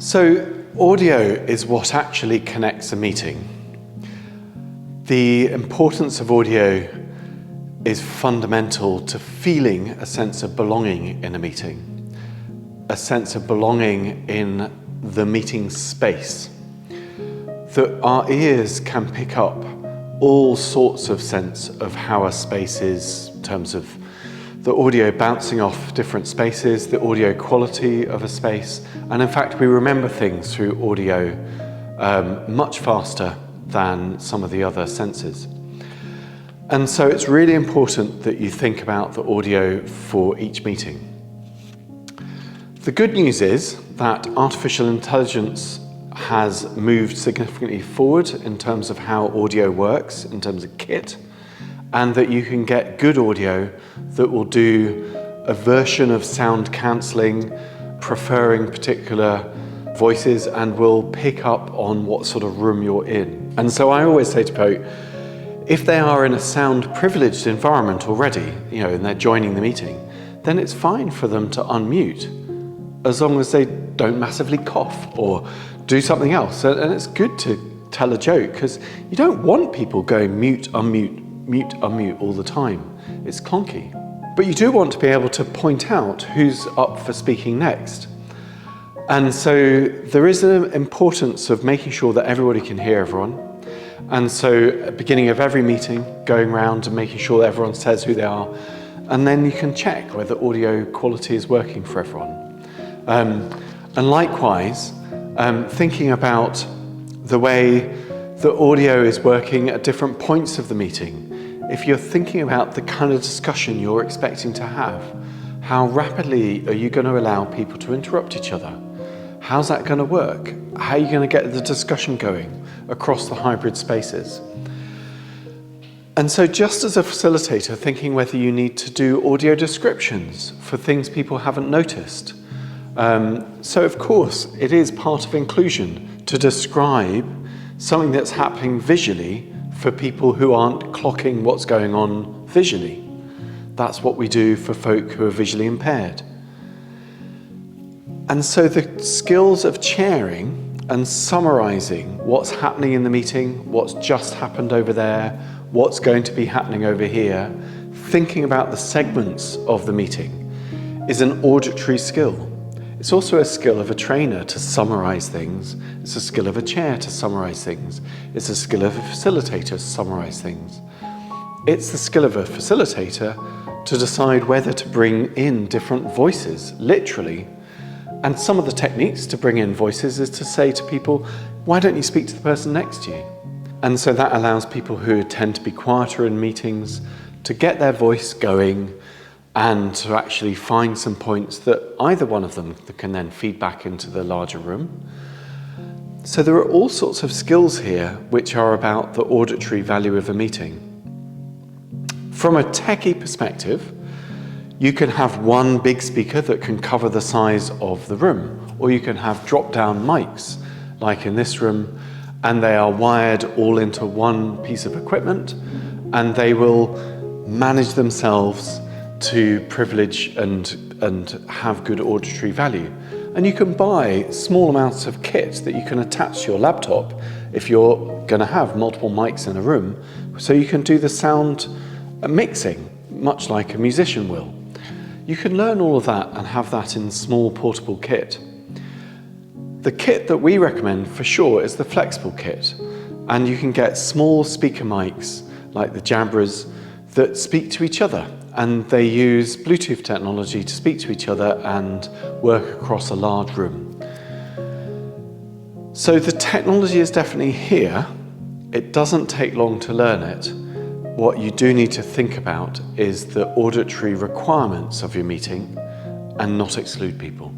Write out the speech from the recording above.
So audio is what actually connects a meeting. The importance of audio is fundamental to feeling a sense of belonging in a meeting, a sense of belonging in the meeting space. That our ears can pick up all sorts of sense of how a space is in terms of the audio bouncing off different spaces, the audio quality of a space, and in fact we remember things through audio much faster than some of the other senses. And so it's really important that you think about the audio for each meeting. The good news is that artificial intelligence has moved significantly forward in terms of how audio works, in terms of kit, and that you can get good audio that will do a version of sound cancelling, preferring particular voices, and will pick up on what sort of room you're in. And so I always say to people, if they are in a sound privileged environment already, and they're joining the meeting, then it's fine for them to unmute, as long as they don't massively cough or do something else. And it's good to tell a joke, because you don't want people going mute, unmute, mute, unmute all the time. It's clunky. But you do want to be able to point out who's up for speaking next. And so there is an importance of making sure that everybody can hear everyone. And so at the beginning of every meeting, going around and making sure that everyone says who they are. And then you can check whether audio quality is working for everyone. And likewise, thinking about the way the audio is working at different points of the meeting. If you're thinking about the kind of discussion you're expecting to have, how rapidly are you going to allow people to interrupt each other? How's that going to work? How are you going to get the discussion going across the hybrid spaces? And so just as a facilitator, thinking whether you need to do audio descriptions for things people haven't noticed. So of course, it is part of inclusion to describe something that's happening visually for people who aren't clocking what's going on visually. That's what we do for folk who are visually impaired. And so the skills of chairing and summarising what's happening in the meeting, what's just happened over there, what's going to be happening over here, thinking about the segments of the meeting is an auditory skill. It's also a skill of a trainer to summarise things. It's a skill of a chair to summarise things. It's a skill of a facilitator to summarise things. It's the skill of a facilitator to decide whether to bring in different voices, literally. And some of the techniques to bring in voices is to say to people, why don't you speak to the person next to you? And so that allows people who tend to be quieter in meetings to get their voice going and to actually find some points that either one of them can then feed back into the larger room. So there are all sorts of skills here which are about the auditory value of a meeting. From a techie perspective, you can have one big speaker that can cover the size of the room, or you can have drop-down mics, like in this room, and they are wired all into one piece of equipment, and they will manage themselves to privilege and have good auditory value. And you can buy small amounts of kit that you can attach to your laptop if you're going to have multiple mics in a room, so you can do the sound mixing, much like a musician will. You can learn all of that and have that in small portable kit. The kit that we recommend for sure is the flexible kit, and you can get small speaker mics like the Jabras that speak to each other, and they use Bluetooth technology to speak to each other and work across a large room. So the technology is definitely here. It doesn't take long to learn it. What you do need to think about is the auditory requirements of your meeting and not exclude people.